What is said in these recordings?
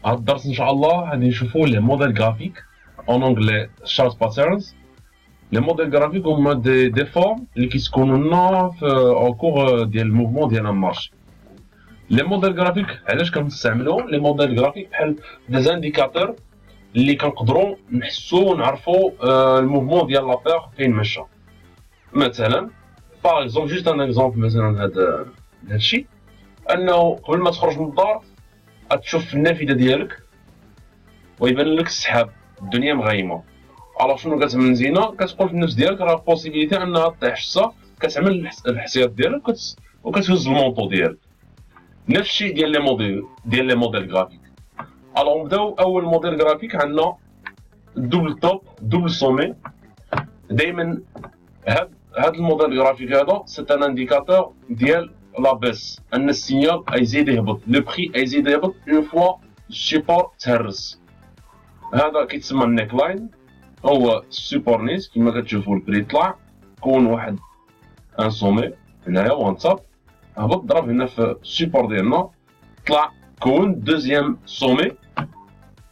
هاد الدرس ان شاء الله غادي نشوفوا لي موديل جرافيك اون اونغلي شارت باترنز. لي موديل جرافيك هما دي فورم اللي كيتكونوا لنا في او كور ديال الموفمون ديالنا مارشي. لي موديل جرافيك علاش كنستعملوهم؟ لي موديل جرافيك بحال دي زانديكاتور اللي كنقدروا نحسوا ونعرفوا الموفمون ديال لابير فين مشى. مثلا باغ اكزومبل جوست ان اكزومبل، مثلا هذا الشيء انه قبل ما تخرج من الدار غتشوف النافذه ديالك ويبان لك السحاب، الدنيا مغيمه. الوغ شنو كتعمل زينه؟ كتقول في النفس ديالك راه بوسيبيليتي انها طيح الشتا، كتعمل الحسيات ديالك وكتهز المونطو ديالك. نفس الشيء ديال لي موديل جرافيك. الوغ نبداو. اول موديل جرافيك عندنا دوبل توب دوبل سومي. دائما هاد الموديل جرافيك هذا سي ان انديكاتور ديال لا بيس، ان السينيال غيزيد يهبط، لو بري غيزيد يهبط اون فوا السيبور تهرس. هذا كيتسمى النيك لاين، هو السيبور نيس كما كتشوفوا البري طلع كون واحد ان سومي هنايا وان تاب، هبط ضرب هنا في السيبور ديالنا، طلع كون دوزيام سومي.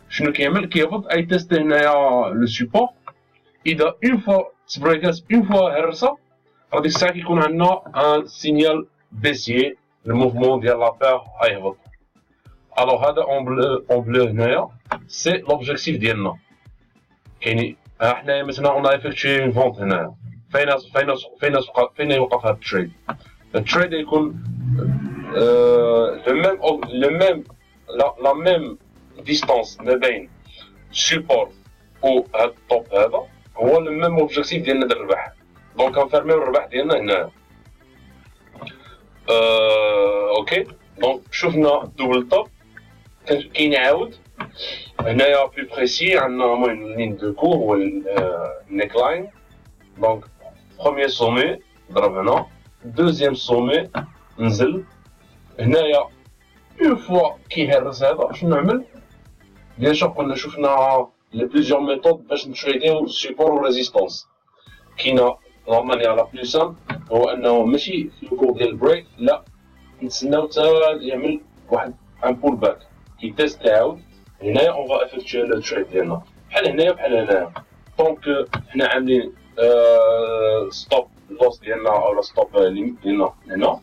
شنو كيعمل؟ كيهبط اي تيست هنايا لو سيبور. اذا اون فوا تبريكات اون فوا هرسه، غادي الساعه كيكون عندنا ان سينيال بيسيي، الموفمون ديال لابير غيهبط. الوغ هذا اون بلو هنايا سي لوبجيكتيف ديالنا. كاين حنايا مثلا اون افيكتشي فونت هنايا، فين يوقف هذا التريد. التريد يكون لا ميم ديستانس ما بين السيبور و هاد الطوب، هذا هو لو ميم اوبجيكتيف ديالنا ديال الربح. دونك كنفيرميو الربح ديالنا هنايا. اوكي، دونك شفنا دوبل توب. كاين عاود هنايا بلو بريسي عندنا المهم لين دو كور هو النيك لاين. دونك بروميير سومي ضرب هنا، دوزيام سومي نزل هنايا. اون فوا كيهرس هذا شنو نعمل؟ بيان سور كنا شفنا لي بليزيور ميثود باش نتريديو السيبور و ريزيستونس. كاينه لا مانيير لا بلو سامبل هو انه ماشي في الكور ديال البريك، لا نتسناو حتى يعمل واحد ان بول باك كيتيست عاود. هنايا اون فا افيكتيو لو تريد ديالنا بحال هنايا بحال هنايا. دونك حنا عاملين ستوب لوس ديالنا اولا ستوب ليميت ديالنا هنا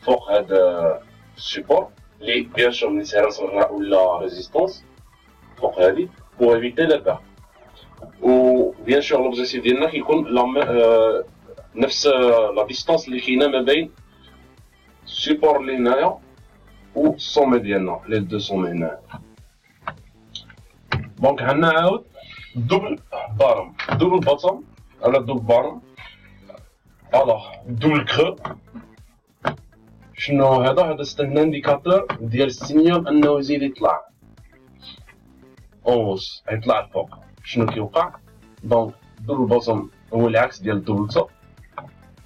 فوق هذا السيبور اللي بيان سور ملي تهرس ولا ريزيستونس فوق هادي بور ايفيتي لا بير. و بيان سور لوبجيكتيف ديالنا كيكون نفس لا ديستانس اللي كاينه ما بين السيبور اللي هنايا و السومي ديالنا، لي دو سومي هنايا. دونك عندنا عاود دوبل بارم دوبل بوتوم ولا دوبل بارم. الوغ دوبل كرو شنو هذا سي ان انديكاتور ديال السينيال انه يزيد يطلع اونس، يطلع الفوق. شنو كيوقع؟ دونك دوبل بوتوم هو العكس ديال الدوبل توب.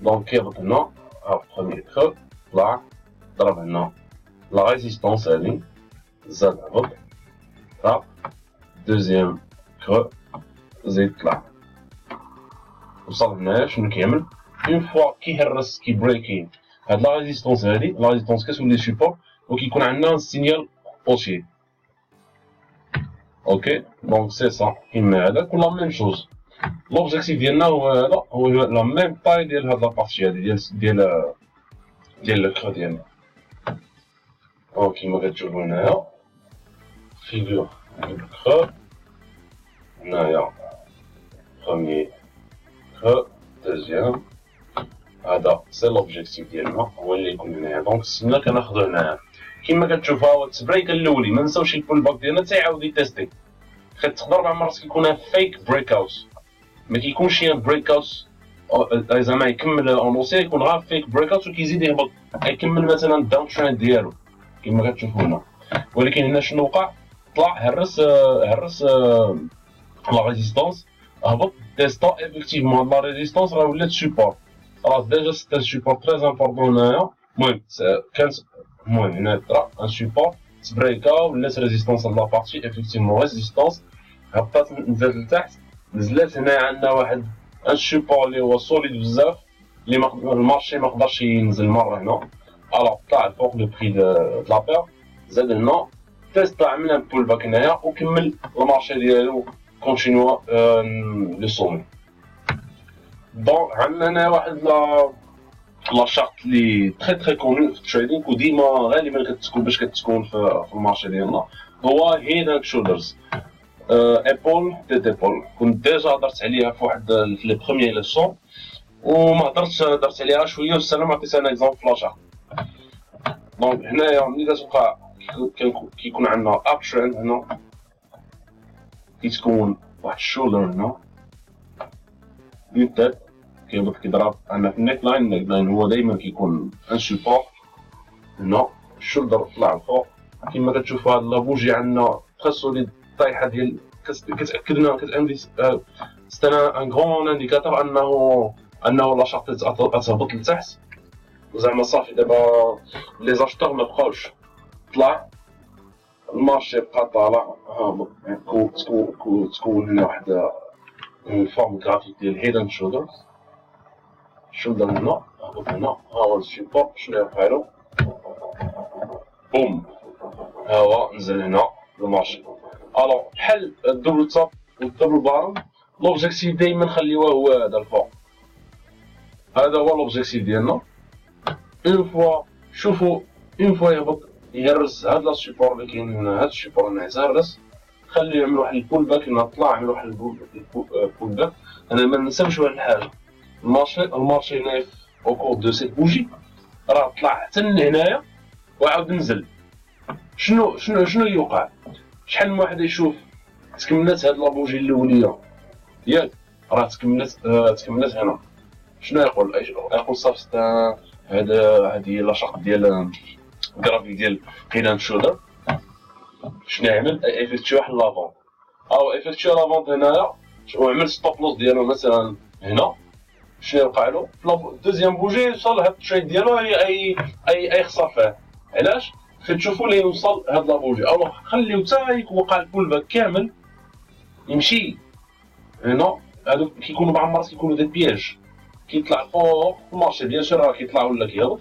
دونك كيهبط هنا، ها بروميير كرو طلع ضرب هنا لا ريزيستونس هادي، زاد هبط طلع دوزيام كرو زيد طلع وصل هنايا. شنو كيعمل؟ اون فوا كيهرس كيبريكي هاد لا ريزيستونس هادي، لا ريزيستونس كتولي سيبور وكيكون عندنا سينيال اوشي. اوكي، دونك سي سا كيما هذاك ولا ميم شوز. لوبجيكتيف ديالنا هو هذا، هو لا ميم طاي ديال هاد لابارتي هادي ديال الكرو ديالنا. دونك كيما كتشوفو هنايا فيغور الكرو هنايا بروميير كرو دوزيام. هذا سي لوبجيكتيف ديالنا هو اللي يكون هنايا. دونك السنه كناخدو هنايا كيما كتشوفها هو التبريك الاولي. ما نساوش البول باك ديالنا حتى يعاود يتيستي. كتقدر 4 مرات كيكون فيك بريك اوت، ما كيكونش ان بريك اوت زعما يكمل اونوسي، يكون غير فيك بريك اوت وكيزيد يهبط يكمل مثلا الداون تريند ديالو كيما كتشوفوا هنا. ولكن هنا شنو وقع؟ طلع هرس لا ريزيستونس، هبط تيستا ايفيكتيفمون لا ريزيستونس راه ولات سيبور. راه ديجا سيتي سيبور تري امبورطون هنايا. المهم كانت هنا طرا ان سيبور تبريكا ولات ريزيستونس لا بارتي ايفيكتيفمون ريزيستونس هبطات نزلت لتحت. نزلت هنايا عندنا واحد ان سيبور اللي هو سوليد بزاف اللي المارشي ما قدرش ينزل مره هنا. الوغ طلع فوق لو بري د لا بير، زاد هنا تيست عملنا بول باك هنايا وكمل المارشي ديالو كونتينوا لو سومي. دونك عندنا هنا واحد لا شارت لي تري كوني في التريدينغ وديما غالبا كتكون باش كتكون في المارشي ديالنا، هو هيد اند شولدرز ايبول تيت ايبول. كنت ديجا هضرت عليها في واحد في لي بروميير ليسون وما هضرتش، درت عليها شويه والسلام. عطيت انا اكزومبل في لاشارت. دونك هنايا ملي كتوقع كيكون عندنا اب تريند هنا، كيتكون واحد الشولدر هنا يبدا كيهبط كيضرب عندنا في النيك لاين. النيك لاين هو دايما كيكون ان سيبور هنا، الشولدر طلع الفوق كيما كتشوفوا. هاد لابوجي عندنا تري سوليد طايحه ديال كتاكد لنا سي ان غون انديكاتور انه لا شارت تهبط لتحت. زعما صافي دابا لي زاشتور ما بقاوش طلع المارشي بقى طالع هابط. تكون هنا واحد الفورم جرافيك ديال هيد اند شولدرز. شولدر هنا هابط هنا، ها هو السيبور. شنو يوقعلو؟ بوم، ها هو نزل هنا المارشي. الوغ بحال الدبل توب والدبل بارم، لوبجيكتيف دايما خليوه هو هذا الفوق. هذا هو لوبجيكتيف ديالنا. اون فوا شوفوا، اون فوا يهبط يهرس هاد لا سيبور اللي كاين هنا، هاد السيبور هنا يتهرس، خليه يعمل واحد البول باك هنا، طلع عمل واحد البول باك. انا ما ننساوش واحد الحاجه، المارشي هنايا او كور دو سيت بوجي راه طلع حتى لهنايا وعاود نزل. شنو يوقع؟ شحال من واحد يشوف تكملات هاد لابوجي الاوليه ياك، راه تكملات هنا. شنو يقول صافي هادي لا شارت ديال الجرافيك ديال هيد اند شولدر. شنو يعمل؟ ايفيكتي واحد لافونت، او ايفيكتي لافونت هنايا وعمل ستوب لوس ديالو مثلا هنا. شنو يوقع له؟ في دوزيام بوجي يوصل هاد التريد ديالو اي خسر فيه. علاش؟ كتشوفوا ليه يوصل هاد لابوجي، او خليو حتى يوقع البول باك كامل يمشي هنا. هادو كيكونوا بعض المرات كيكونوا دي بياج، كيطلع فوق المارشي بيان سور راه كيطلع ولا كيهبط.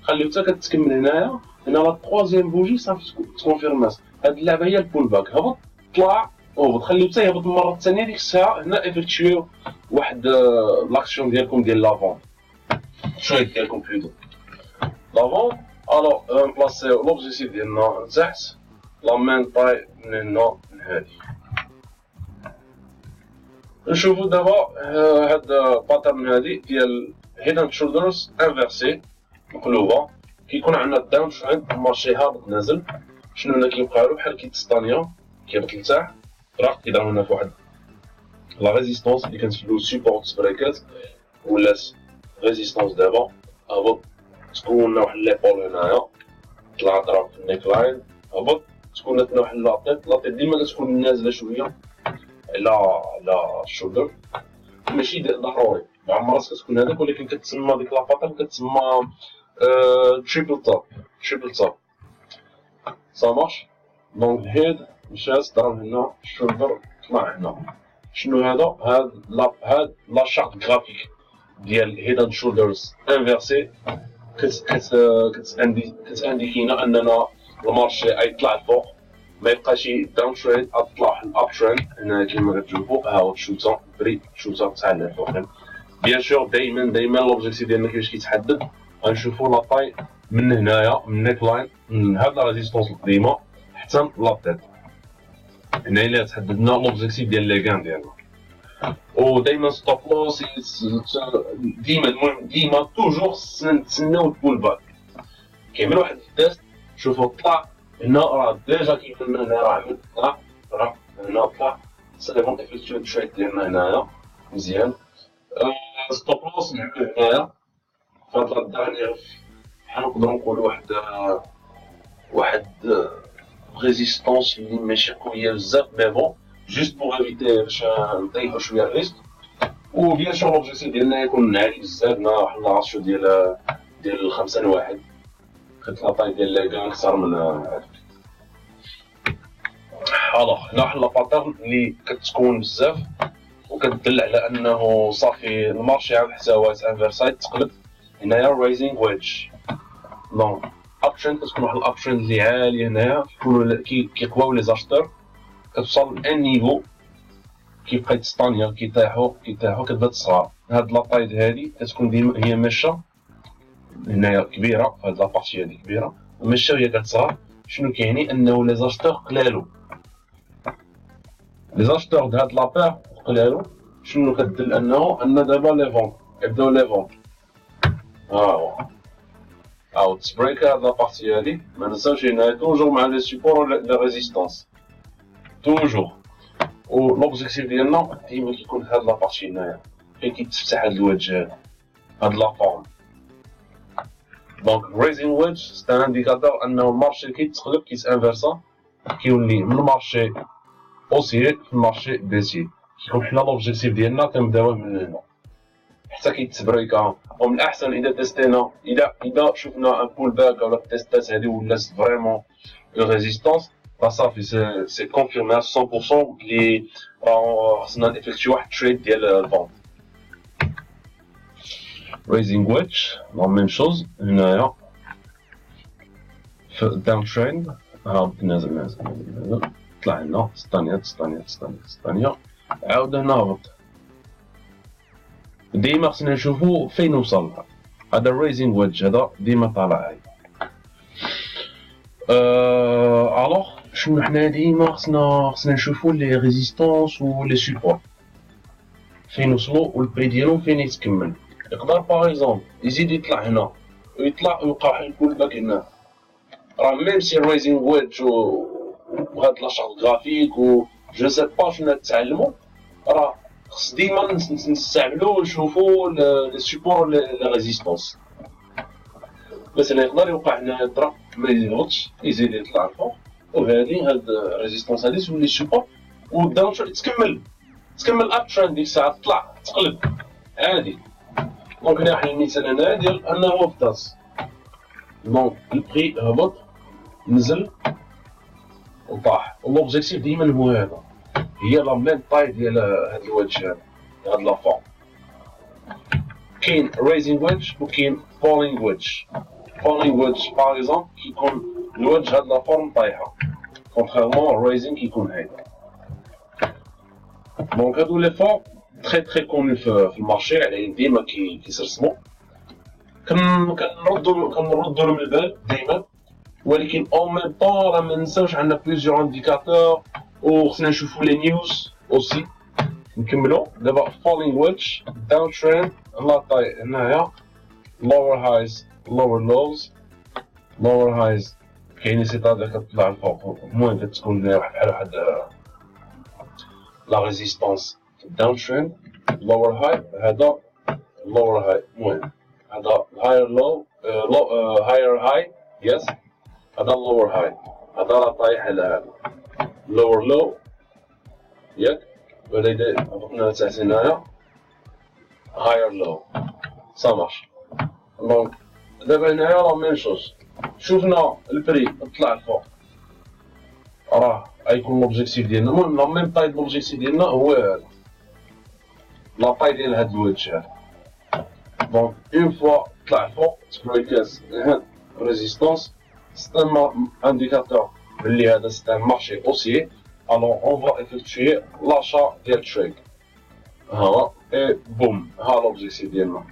خليو حتى كتكمل هنايا لا تخوازيام بوجي صافي تكونفيرمات. هاد اللعبه هي البول باك، هبط طلع وهبط، خليو حتى يهبط المره الثانيه. ديك الساعه هنا ايفيكتيو واحد لاكسيون ديالكم ديال لافون. شنو ديالكم بلوتو لافون. الو نبلاصيو لوبجيكتيف ديالنا لتحت، لا مين طاي من هنا لهادي. نشوفو دابا هاد باترن هادي ديال هيد اند شولدرز انفيرسي مقلوبه. كيكون عندنا داون تريند، المارشي هابط نازل. شنو هنا كيوقعلو؟ بحال كيتستانيا كيهبط لتحت، راه كيضرب لنا في واحد لا ريزيستونس اللي كنسميو سيبورت بريكات ولات ريزيستونس. دابا هبط، تكون واحد ليبول هنايا، طلع ضرب في النيك لاين، هبط، تكون لنا واحد لاطيط ديما كتكون نازله شويه على الشولدر. ماشي ضروري بعض المرات كتكون هذاك، ولكن كتسمى ديك لاباطال كتسمى تريبل توب سا مارش. دونك هيد مشات ضرب هنا، الشولدر طلع هنا. شنو هاد لا شارت جرافيك ديال هيد اند شولدرز انفيرسي كتانديكينا اننا المارشي يطلع الفوق، ما يبقاش داون تريند، اطلع واحد الاب تريند. هنا كيما كتشوفوا ها هو الشوطه بري شوطه تاع الفوق. بيان سور دايما لوبجيكتيف ديالنا كيفاش كيتحدد، غنشوفوا لا طاي من هنايا من النيك لاين من هاد لا ريزيستونس القديمه حتى لا تيت. هنا الا تحددنا لوبجيكتيف ديال لي كان ديالنا، ودايما ستوب لوس ديما. المهم ديما توجور نتسناو البول باك. كيعمل واحد التيست، شوفوا طلع هنا راه ديجا كيكون هنا راه عمل راه هنا طلع ساليفون افيكتيو تريد ديالنا هنايا مزيان. ستوب لوس نعملو هنايا فهاد لا دارنيير، بحال نقدرو نقولو واحد ريزيستونس اللي ماشي قويه بزاف، مي بون جوست بوغ ايفيتي باش نطيحو شويه الريسك. وبيان سور لوبجيكتيف ديالنا يكون عالي بزاف، واحد الراسيو ديال 5-1، خدت لاطاي ديال لاكان اكثر من هاديك. الوغ هنا واحد لاباترن اللي كتكون بزاف وكتدل على انه صافي المارشي عاود حتى هو انفيرسايد تقلب. هنايا رايزينغ ويدج، دونك اب تريند كتكون واحد الاب تريند اللي عاليه هنايا كيقواو لي زاشتور كتوصل لان نيفو كيبقى يتستانيا كيطيحو كتبدا تصغر. هاد لاطايد هادي كتكون ديما هي ماشيه هنايا كبيره هاد لابارتي هادي كبيره وماشيه وهي كتصغر. شنو كيعني انه لي زاشتور قلالو لي زاشتور د هاد لابير قلالو. شنو كدل ان دابا لي فون يبداو لي فون ها هو تسبريك هاد لابارتي هادي. ما ننساوش هنايا توجور مع لي سيبور لي ريزيستانس توجور. و لوبجيكتيف ديالنا ديما كيكون هاد لابارتي هنايا فين كيتفتح هاد الوجه هاد لا فورم. دونك ريزين ويدج سي ان انديكاتور انه المارشي كيتقلب كيتانفيرسا كيولي من المارشي اوسيي في المارشي بيسي. كيكون حنا لوبجيكتيف ديالنا كنبداوه من هنا حتى كيتبريكا. ومن الاحسن اذا تيستينا اذا شفنا ان بول باك ولا التيستات هادي ولات فريمون اون ريزيستانس راه صافي سي كونفيرمي 100% بلي راه خصنا نيفيكتيو واحد تريد ديال الفونت. ريزينغ ويدج لا ميم شوز هنايا في الداون تريند هابط نازل طلع لنا ستانيا عاود هنا هبط. ديما خصنا نشوفو فين وصل. هذا الريزينغ ويدج هذا ديما طالع هاي. الوغ شنو حنا ديما خصنا نشوفو لي ريزيستونس و لي سيبور فين وصلو والبري ديالهم فين يتكمل. يقدر باغ اكزومبل يزيد يطلع هنا ويطلع ويوقع واحد البول باك هنا. راه ميم سي ريزينغ ويدج وهاد لاشارت غرافيك و جو سي با شنو نتعلمو راه خص ديما نستعملو ونشوفو لي سيبور لي ريزيستونس. مثلا يقدر يوقع هنا ضرب ما يهبطش يزيد يطلع الفوق وهادي هاد الريزيستونس هادي تولي سيبور والداون تكمل اب تريند ديك الساعه تطلع تقلب عادي. دونك هنا واحد المثال هنا ديال انه بداز دونك البري هبط نزل وطاح. لوبجيكتيف ديما هو هذا هي لا ميم طاي ديال هاد الوجه هذا هاد لا فورم. كاين ريزينغ ويدج وكاين فولينغ ويدج. فولينغ ويدج باغ اكزومبل كيكون الوجه هاد لا فورم طايحه كونتريرمون ريزينغ كيكون هيدا. دونك هادو لي فورم تري كونو في المارشي على ديما كيسرسمو كنردو لهم البال ديما. ولكن او ميم طون راه مننساوش عندنا بليزيور انديكاتور وخصنا نشوفو لي نيوز اوسي. نكملو دابا فولينغ ويدج داون تريند لا طاي هنايا لور هايز لور لوز لور هايز كاينين سيتادير كتطلع الفوق المهم كتكون بحال واحد لا ريزيستونس داون تريند لور هاي هذا لور هاي المهم هذا هاير لو هاير هاي يس هذا لور هاي هذا راه طايح على هذا لور لو ياك ولا هبطنا تحت هنايا هاير لو سا مارش. دونك دابا هنايا راه ميم شوز شوفنا البري طلع الفوق راه غيكون لوبجيكتيف ديالنا المهم لا ميم طاي لوبجيكتيف ديالنا هو هذا لا طاي ديال هاد الوجه هذا. دونك اون فوا طلع الفوق تبريكاز هاد ريزيستونس سي ان انديكاتور بلي هذا سي ان مارشي اوسيي. الوغ اون فا افيكتوي لاشا ديال تريد ها اي بوم ها لوبجيكتيف ديالنا.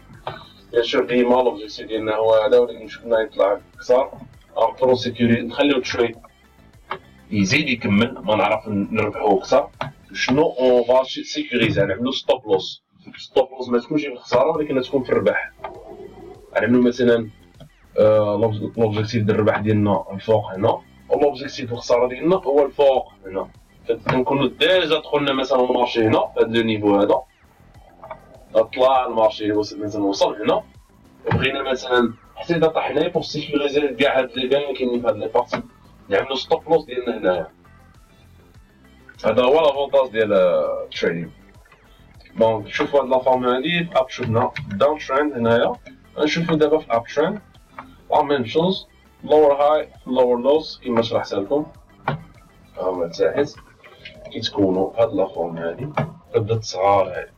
بيان سور ديما لوبجيكتيف ديالنا هو هذا ولكن شفنا يطلع كثر نقدرو سيكوري نخليو تريد يزيد يكمل ما نعرف نربحو كثر. شنو اون فا سيكوريزي نعملو ستوب لوس. ستوب لوس ما تكونش في الخساره ولكن تكون في الربح. نعملو مثلا لوبجيكتيف ديال الربح ديالنا الفوق هنا ولوبجيكتيف الخساره ديالنا هو الفوق هنا. كنكونو ديجا دخلنا مثلا المارشي هنا في هذا لو نيفو هذا طلع المارشي مثلا وصل هنا وبغينا مثلا حتى اذا طحنا بوغ سيكوريزي كاع هاد لي بان كاينين في هاد لي بارتي نعملو ستوب لوس ديالنا هنايا. هذا هو لافونتاج ديال التريدينغ. دونك شوفو هاد لا فورم هادي في اب شفنا داون تريند هنايا نشوفو دابا في اب تريند لا ميم شوز لور هاي لور لوز كيما شرحت لكم هما تحت كيتكونوا هاد لا فورم هادي تبدا تصغار هادي.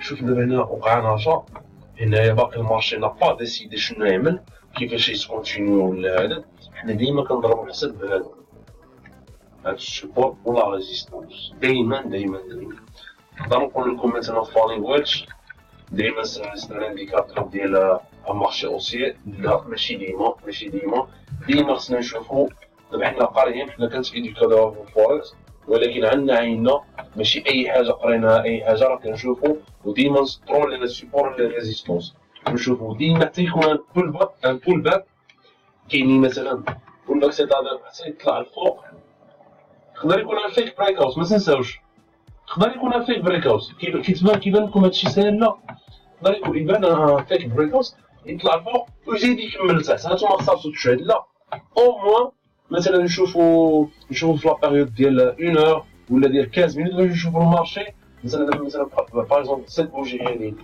شوف دابا هنا وقع نشاط هنايا باقي المارشي نا با ديسيدي شنو يعمل كيفاش يسكونتينيو ولا هذا، حنا ديما كنضربو الحساب بهذا هاد السيبور ولا ريزيستونس. دايما نقدر نقول لكم مثلا فالين ويدج دايما سي ان انديكاتور ديال المارشي اوسيي. لا ماشي ديما خصنا نشوفو. دابا حنا قاريين، حنا كانت ايديكاتور في الفوركس، ولكن عندنا عيننا ماشي اي حاجه قريناها اي حاجه راه كنشوفو، وديما نسطرو لنا السيبور ولا ريزيستونس. نشوفو ديما حتى يكون ان بول باك كاينين مثلا بول باك سيتادير حتى يطلع الفوق. يقدر يكون ان فيك بريك اوت، ما تنساوش يقدر يكون ان فيك بريك اوت. كيبان لكم هادشي ساهل، لا يقدر يبان ان فيك بريك اوت يطلع الفوق ويزيد يكمل لتحت. هانتوما خصكم تشاهد، لا او موان مثلا نشوفو في لا بيريود ديال 1 اور ولا ديال 15 مينوت باش نشوفو المارشي. مثلا باغ اكزومبل سيت بوجي هادي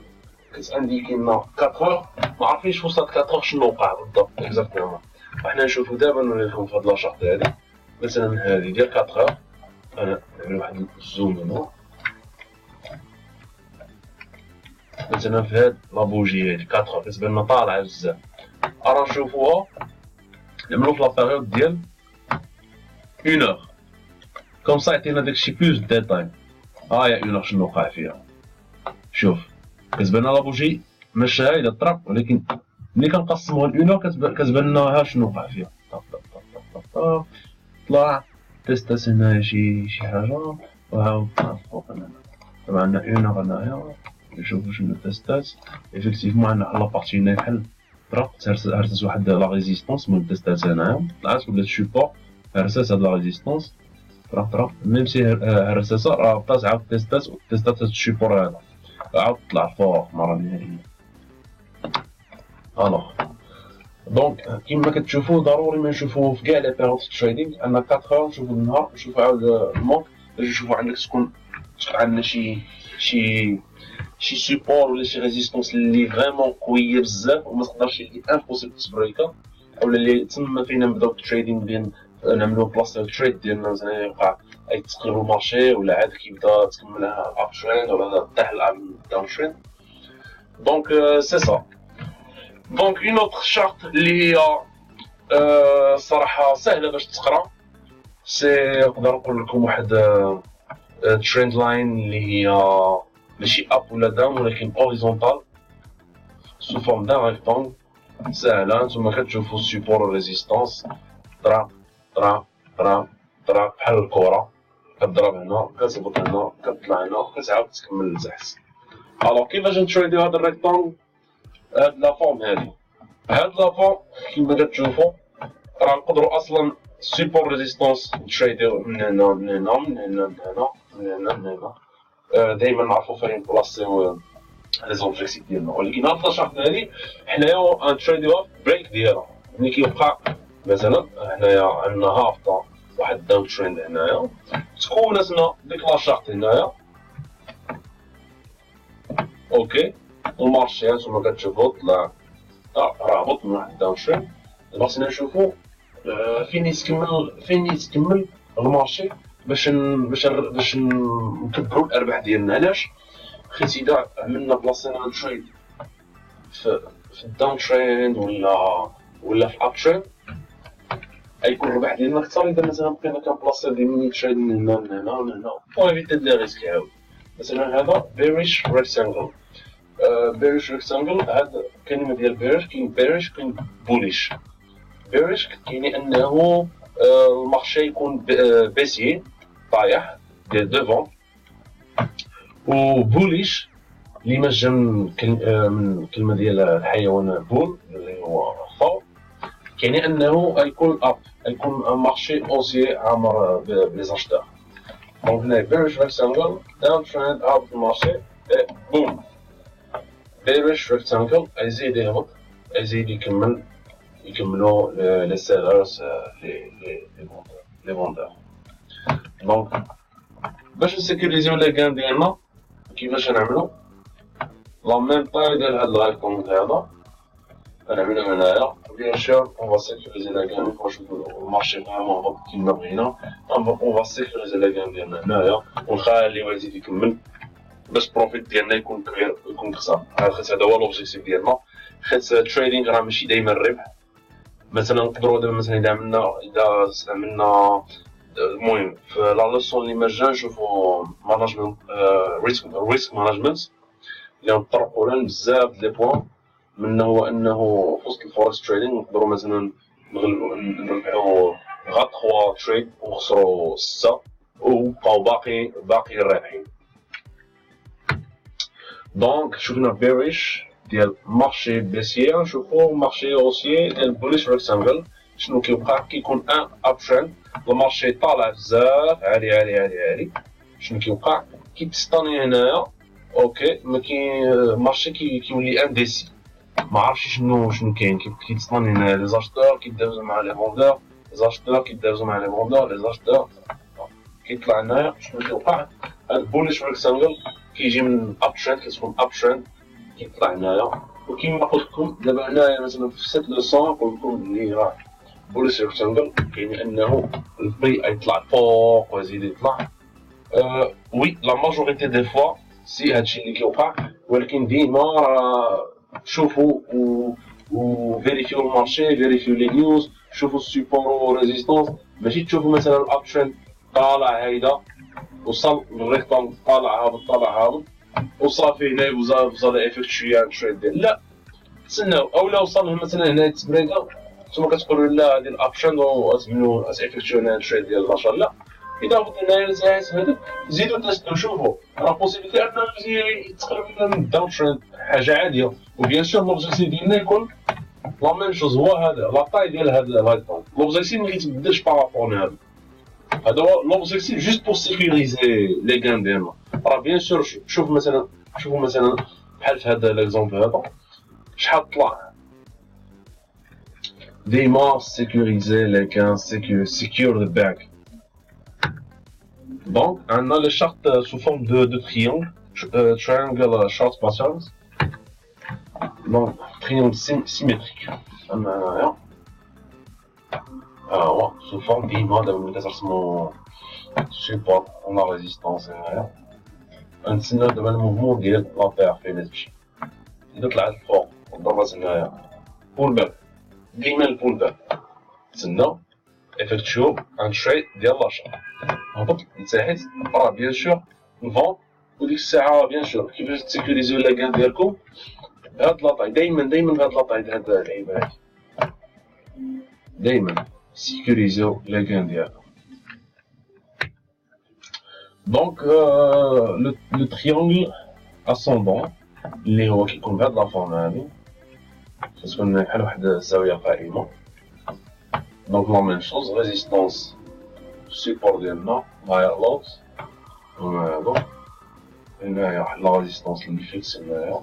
كتانديكي لنا 4 اور، ما عارفينش في وسط 4 اور شنو وقع بالضبط اكزاكتومون. حنا نشوفو دابا نوري لكم في هاد لاشارت هادي مثلا هادي ديال 4 اور. انا نعمل واحد الزوم هنا مثلا في هاد لابوجي هادي 4 اور كتبان لنا طالعه بزاف. راه نشوفوها نعملو في لا بيريود ديال 1 اور كوم سا يعطينا داكشي بلوس ديتاي. ها هي 1 اور شنو وقع فيها. شوف كتبان لنا لابوجي ماشي هايله الطرق، ولكن ملي كنقسموها ل 1 اور كتبان لنا ها شنو وقع فيها. طلع تيستاس هنايا شي حاجه، وهاو طلع فوق هنا. طبعا عندنا 1 اور هنايا نشوفو شنو تيستات. ايفيكتيفمون عندنا لا بارتي هنايا بحال طرق هرست واحد لا ريزيستونس من التيستات هنايا، طلعت ولات سيبور هرست هاد لا ريزيستونس طرق ميم سي هرست راه بقات عاود تيستات هاد السيبور هذا عاود طلع فوق مرة نهائية. الوغ دونك كيما كتشوفو ضروري ما نشوفو في كاع لي بيريود تريدينغ ان 4 اور نشوفو النهار، نشوفو عاود المونك باش نشوفو عندك تكون عندنا شي سيبور ولا شي ريزيستونس اللي فريمون قويه بزاف وما تقدرش اللي امبوسيبل تبريكا، اولا اللي تما فين نبداو التريدينغ ديال نعملو بلاصه التريد ديالنا مثلا يوقع اي تقلب المارشي ولا عاد كيبدا تكملها اب تريند ولا طيح الداون تريند. دونك سي سا. دونك اون اوتر شارت اللي هي صراحه سهله باش تقرا، سي نقدر نقول لكم واحد تريند لاين اللي هي ماشي اب ولا داون ولكن اوريزونتال سو فورم دان ريكتونغ ساهله. نتوما كتشوفو السيبور والريزيستونس طرا بحال الكره كضرب هنا كتهبط هنا كتطلع هنا كتعاود تكمل لتحت. الوغ كيفاش نتريديو هاد الريكتونغ؟ هاد لا فورم هادي، هاد لا فورم كيما كتشوفو راه نقدرو اصلا سيبور ريزيستونس نتريديو من هنا من هنا من هنا من هنا من هنا من هنا. دايما نعرفو فين نبلاصيو لي زوبجيكتيف ديالنا، ولكن هاد لاشارت هادي حنايا نتريديوها بريك ديالها. ملي كيوقع مثلا هنايا عندنا هابطه واحد داون تريند هنايا تكونت لنا ديك لاشارت هنايا اوكي، المارشي هانتوما كتشوفو طلع راه هبط من واحد داون تريند. دابا خصنا نشوفو فين يتكمل المارشي باش نكبرو الارباح ديالنا. علاش؟ حيت اذا عملنا بلاصينا تريد في الداون تريند ولا في الاب تريند غيكون الربح ديالنا اكثر. اذا مثلا بقينا كنبلاصيو دي ميني تريد من هنا من هنا من هنا وإيفيتي لي ريسك عاود. مثلا هذا بيريش ريكتانجل. بيريش ريكتانجل هاد الكلمه ديال بيريش كاين بيريش كاين بوليش. بيريش كيعني انه المارشي يكون بيسي طايح ديال دوفون، وبوليش اللي ما جا من الكلمه ديال الحيوان بول اللي هو فور، كيعني انه غيكون اب غيكون مارشي اوسي عامر بلي زاشتور. دونك هنا بيريش ريكتانجل داون تريند اب المارشي بوم بيريش ريكتانجل يزيد يهبط يزيد يكملوا لي سيلرز لي فوندور. دونك باش نسيكوريزيو لي كان ديالنا كيفاش نعملو؟ لا ميم طاي ديال هاد الغايكونت هذا غنعملو هنايا. بيان سور اون فا سيكوريزي لا كان فوا نشوفو المارشي فريمون هبط كيما بغينا، اون فا سيكوريزي لا كان ديالنا هنايا ونخليوه يزيد يكمل باش البروفيت ديالنا يكون كبير يكون كثر. حيت هذا هو لوبجيكتيف ديالنا، حيت التريدينغ راه ماشي دايما الربح، مثلا نقدروا دابا مثلا اذا استعملنا المهم في لا لوسون اللي مجانا نشوفوا ماناجمنت ريسك ماناجمنت اللي نطرقوا لها بزاف لي بوان. منها هو انه في وسط الفوركس تريدينغ نقدروا مثلا نربحوا غا 3 تريد ونخسروا 6 وبقاو باقي رابحين. دونك شفنا بيريش ديال مارشي بيسيير، نشوفو مارشي هوسيي ديال بوليش ريكتانجل. شنو كيوقع؟ كيكون ان اب تريند، المارشي طالع بزاف عالي. شنو كيوقع؟ كيتسطاني هنايا اوكي، ما كاين مارشي كيولي انديسي، ما عرفتش شنو كاين. كيتسطاني هنايا لي زاشتور كيدابزو مع لي فوندور، لي زاشتور كيدابزو مع لي فوندور، لي زاشتور كيطلع هنايا. شنو كيوقع؟ هاد بوليش ريكتانجل كيجي من اب تريند، كتكون اب تريند كيطلع هنايا. وكيما قلت لكم دابا هنايا مثلا في سيت لوسون قلت لكم بلي راه بوليش ريكتانجل يعني انه البري يطلع فوق ويزيد يطلع. وي لا ماجوريتي دي فوا سي هادشي اللي كيوقع، ولكن ديما راه شوفوا و فيريفيو المارشي، فيريفيو لي نيوز، شوفوا السيبور و ريزيستونس. ماشي تشوفوا مثلا الاب تريند طالع هيدا وصل للريكتانجل طالع هابط وصافي هنا وصل افكتشي ان تريد ديال لا، تسناو اولا وصل مثلا هنا تبريكا نتوما كتقولوا لا هذه الابشن وتبنوا افكتشي هنا تريد ديال لاشا. لا، اذا هبط هنايا الزايد هذاك زيدوا تستو شوفوا راه بوسيبيتي انه تقريبا من داون تريد، حاجه عاديه. وبيان سور لوبجيكتيف ديالنا يكون لا ميم شوز، هو هذا لا طاي ديال هذا الهايبر. لوبجيكتيف ما كيتبدلش بارابور هذا، هذا هو لوبجيكتيف جوست بور سيكوريزي لي كان ديالنا. راه بيان سور شوفوا مثلا بحال في هذا ليكزومبل هذا شحال طلع. ديما سيكوريزي لي كان، سيكور ذا باك. دونك عندنا لي شارت سو فورم دو تريونغل، triangle short patterns. دونك تريونغل سيميتريك عندنا هنايا هو سو فورم ديما دابا ملي كترسمو سيبورت ولا ريزيستونس هنايا غنتسناو دابا الموفمون ديال لا بير فين تمشي. إذا طلعت الفوق وضربات هنايا بول باك، ديما البول باك تسناو افكتشيو ان تريد ديال لاشا. هبط لتحت راه بيان سور الفون، وديك الساعة بيان سور كيفاش تسيكوريزيو لا كان ديالكم بهاد لاطاي. دايما بهاد لاطاي هاد اللعيبة هادي دايما سيكوريزيو لا كان ديالكم. دونك لو تريونغل اسوندون اللي هو كيكون بهاد لا فورم هادي، كتكون بحال واحد الزاوية قائمة. دونك لا ميم شوز ريزيستونس سيبور ديالنا هاير لوت هذا هنايا واحد لا ريزيستونس اللي فيكس هنايا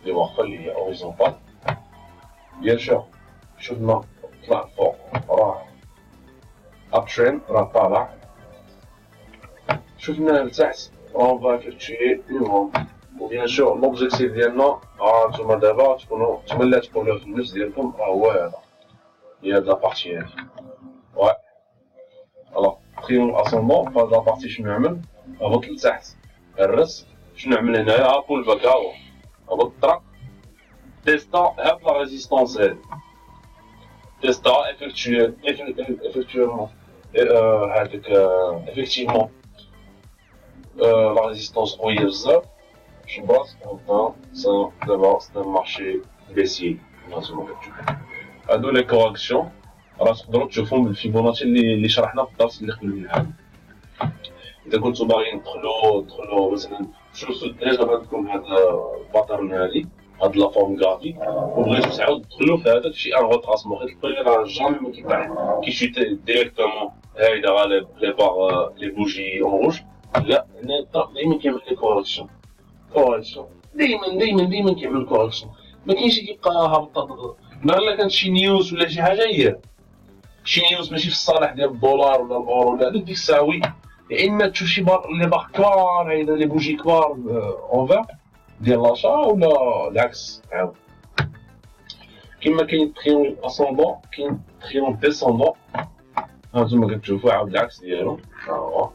اللي واخا اللي هي اوريزونتال. بيان سور شفنا طلع فوق راه اب ترين راه طالع، شفنا لتحت راه فافيكتشي ليهم. وبيان سور لوبجيكتيف ديالنا نتوما دابا تكونوا تقولوا في النفس ديالكم راه هو هذا، هي هاد لابارتي هادي. واه الوغ تريونغل اسوندون فهاد لابارتي شنو نعمل؟ هبط لتحت الرس، شنو نعمل هنايا؟ بول باك هاهو هبط الطرق تيستا هاد لا ريزيستونس هادي، تيستا افيكتوالمون هاديك افيكتيفمون لا ريزيستونس قوية بزاف جبرات. دابا سنا مارشي بيسيي نتوما كتشوفو هادو لي كوريكسيون راه تقدروا تشوفوهم بالفيبوناتشي اللي شرحنا في الدرس اللي قبل الحال. إذا كنتو باغيين تدخلو مثلا شوفو ديجا عندكم هاد الباترن هادي هاد لا فورم غرافيك وبغيتو تعاود تدخلو في هذاك شي ان روتراسمون، حيت البري راه جامي ما كيطلع كيشوتي ديريكتومون هايدا غا لي باغ لي بوجي اون روج. لا، هنا الطرف دايما كيعمل لي كوريكسيون دايما كيعمل كوريكسيون، ما كاينش كيبقى هابط. نهار الا كانت شي نيوز ولا شي حاجه هي شي نيوز ماشي في الصالح ديال الدولار ولا الاورو ولا ديك الساعه وي، يا اما تشوف شي لي باغ كبار هايدا لي بوجي كبار اونفير ديال لاشا ولا العكس عاود. كيما كاين تريون اسوندون كاين تريون ديسوندون، هانتوما كتشوفوا عاود العكس ديالو. ها هو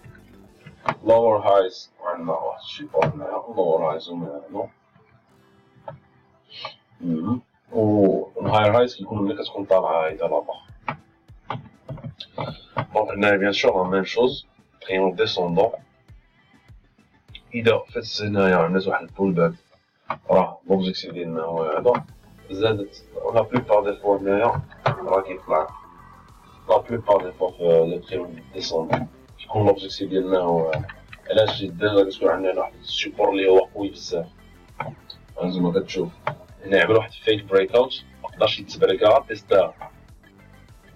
لور هايز عندنا واحد الشيبور هنايا لور هايز هما هادو والهاير هايز كيكون ملي كتكون طالعة هايدا لابا. دونك هنايا بيان سور لا ميم شوز تريونغ ديسوندون. إذا فات هنايا عملت واحد البول باك راه لوبجيكتيف ديالنا هو هذا. زادت لا بلوبار دي فوا هنايا راه كيطلع لا بلوبار دي فوا في لي تريونغ ديسوندون كيكون لوبجيكتيف ديالنا هو علاش جدا كتكون عندنا واحد السيبور اللي هو قوي بزاف. هانتوما كتشوف هنا عمل واحد فيك بريك اوت مقدرش يتبركا تيستاها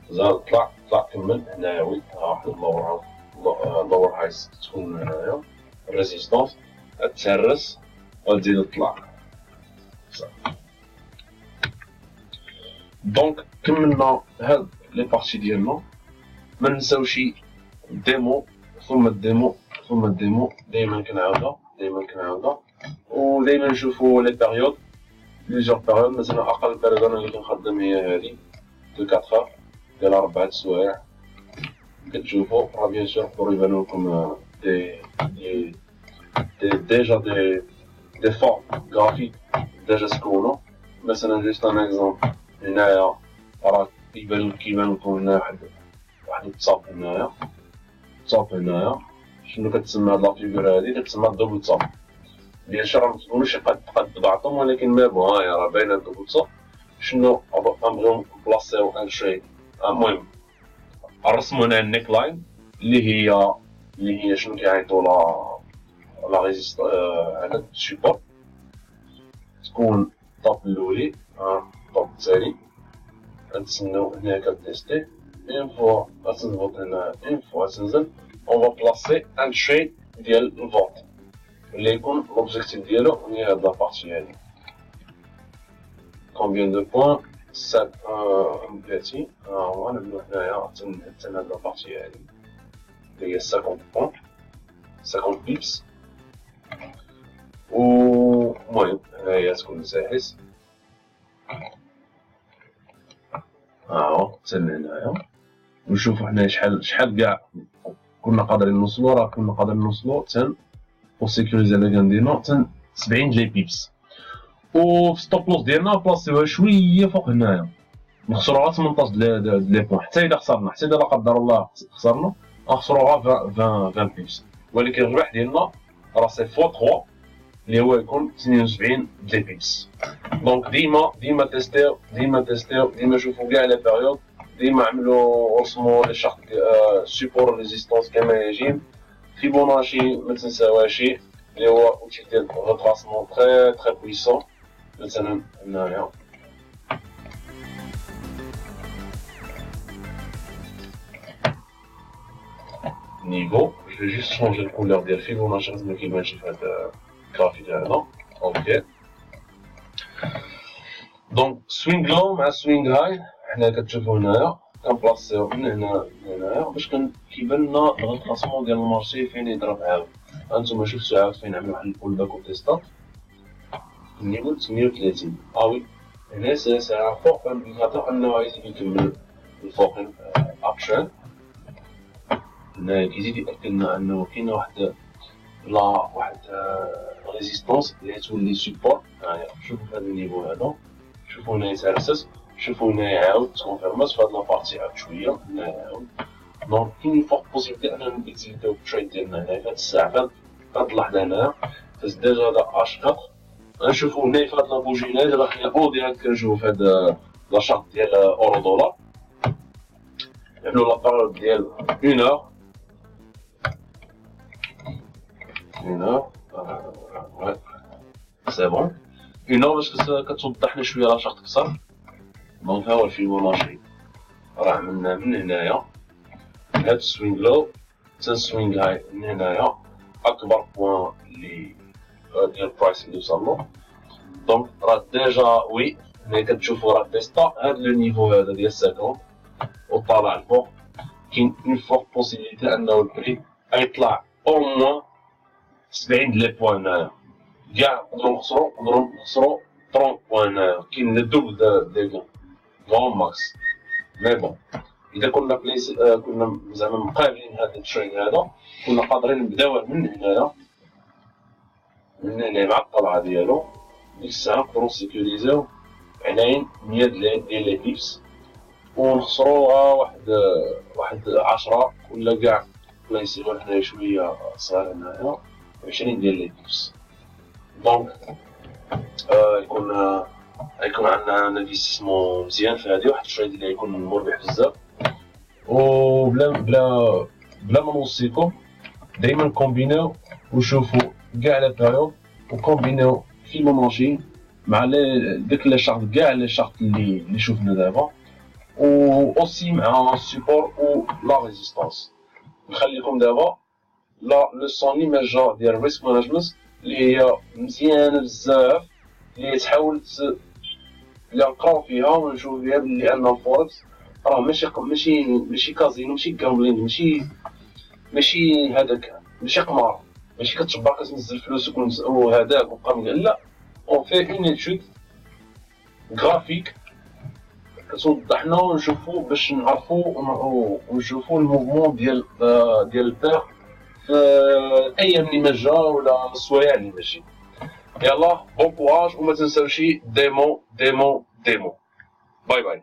زاد طلع كمل هنايا وي واحد اللور هايس تكون هنايا ريزيستونس تهرس وتزيد تطلع صافي. دونك كملنا هاد لي بارتي ديالنا. ما ننساوش الديمو ثم الديمو ثم الديمو دايما كنعاودها ودايما نشوفو لي بيريود بليزيور بيريود. مثلا اقل بيريود انا اللي كنخدم هي هادي دو 4 ديال 4 سوايع كتشوفو راه بيان سور بور يبانو لكم ديجا دي فورم غرافيك ديجا سكونو. مثلا جوست ان اكزومبل هنايا راه كيبان لكم هنا واحد التصاب هنايا شنو كتسمى هاد لا فيغور هادي كتسمى الدوبل تصاب. بيان سور متكونوش قد بعضهم ولكن ما بون هاهي راه باينه الدوبل تصاب. شنو غنبغيو نبلاصيو ان شي المهم نرسمو هنا النيك لاين اللي هي شنو كيعيطو لا ريزيست على السيبور تكون الطاب الاولي الطاب الثاني. غنتسناو هنا كتيستي اون فوا غتنهبط هنا اون فوا تنزل اون فا بلاصي ان شي ديال الفونت اللي يكون لوبجيكتيف ديالو هي هاد لابارتي هادي. كومبيان دو بوان 7 30 هو نبداو هنايا حتى هاد لابارتي هادي اللي هي 50 بوان 50 بيبس. و المهم هنايا تكون ساهس حتى لهنايا ونشوفو حنا شحال كاع كنا قادرين نوصلو. راه كنا قادرين نوصلو تن و سيكوريزي اللي كنديرنا تن 70 جي بيبس. و في ستوب لوس ديالنا بلاصيوها شويه فوق هنايا نخسرو غير 18 لي بوان. حتى الا خسرنا حتى الا لا قدر الله خسرنا غنخسرو غير 20 بيبس. ولكن الربح ديالنا راه سي فوا 3 اللي هو يكون 72 جي بيبس. دونك ديما تيستيو ديما شوفو كاع لي بيريود ديما عملو رسمو لي شارت سيبور ريزيستونس كما يجب. فيبوناشي ما تنساوهاش اللي هو اوتي ديال روتراسمون تري بويسون. مثلا هنايا نيفو جو جوست شونجي الكولور ديال فيبوناشي ما كيبانش في هاد الجرافيك هذا. اوكي دونك سوينغ لو مع سوينغ هاي حنا كتشوفو هنايا كنبلاصيو من هنا لهنايا باش كيبان لنا الريتراسمون ديال المارشي فين يضرب عاود. هانتوما شفتو عاود فين عملو واحد البول باك وتيستات النيفو 38. وي هنا سي فوق الانديكاتور انه يزيد يكمل الفوق اكشن. هنايا كيزيد يأكد لنا انه كاينه واحد ريزيستونس اللي تولي سيبور. هاهي شوفو في هذا النيفو هذا شوفو هنايا تهرست شوفو هنايا عاود تكونفيرمات في هاد لابارتي عاود شويه هنايا عاود. دونك كاين فوق بوسيبيتي اننا نكزيكتيو التريد ديالنا هنايا في هاد الساعه في هاد اللحظه هنايا فاز ديجا هذا اش 4. غنشوفو هنايا في هاد لابوجي هنايا راه حنا او ديريكت كنشوفو في هاد لاشارت ديال اورو دولار نعملو لا باريود ديال 1 اور 1 اور سي بون 1 اور باش كتوضح لنا شويه لاشارت كثر. دونك ها هو الفيبوناشي راه عملنا من هنايا هاد السوينغ لو حتى السوينغ هاي من هنايا اكبر بوان اللي ديال البرايس اللي وصلو. دونك راه ديجا وي هنا كتشوفو راه تيستا هاد لو نيفو هذا ديال 50 وطالع الفوق. كاين اون فور بوسيبيليتي انه البري غيطلع او موان 70 لي بوان هنايا كاع نقدرو نخسرو 30 بوان هنايا. كاين لو دوبل دي غون ماكس. مي بون اذا كنا كنا زعما مقابلين هذا التريد هذا كنا قادرين نبداوه من هنايا مع الطلعه ديالو. ديك الساعه نقدرو نسيكوريزيو عناين 100 ديال لي بيبس، ونخسروها واحد 10 ولا كاع، ولا يصيروا هنايا شويه صغار هنايا 20 ديال لي بيبس. دونك يكون عندنا انفستيسمون مزيان في هذه، واحد التريد اللي يكون مربح بزاف. بلا ما نوصيكم دائما كومبينيو وشوفوا كاع لي بيريود، وكومبينيو فيبوناتشي مع داك لي شارت، كاع لي شارت اللي شفنا دابا، و اوسي مع السيبور و لا ريزيستانس. نخليكم دابا لو سون ليماجا ديال ريسك مانجمنت اللي هي مزيانه بزاف، اللي تحاول اللي نقراو فيها ونشوف فيها بلي ان الفوركس راه ماشي كازينو، ماشي كامبلين، ماشي هذاك، ماشي قمار، ماشي كتجبر كتنزل فلوسك وهذاك وقام، لا، اون في اون ايتود غرافيك كتوضح لنا ونشوفو باش نعرفو ونشوفو الموفمون ديال البير في الايام اللي ما جا ولا السوايع اللي ماشي. يلا بون كوراج، وما تنساوش ديمو ديمو ديمو. باي باي.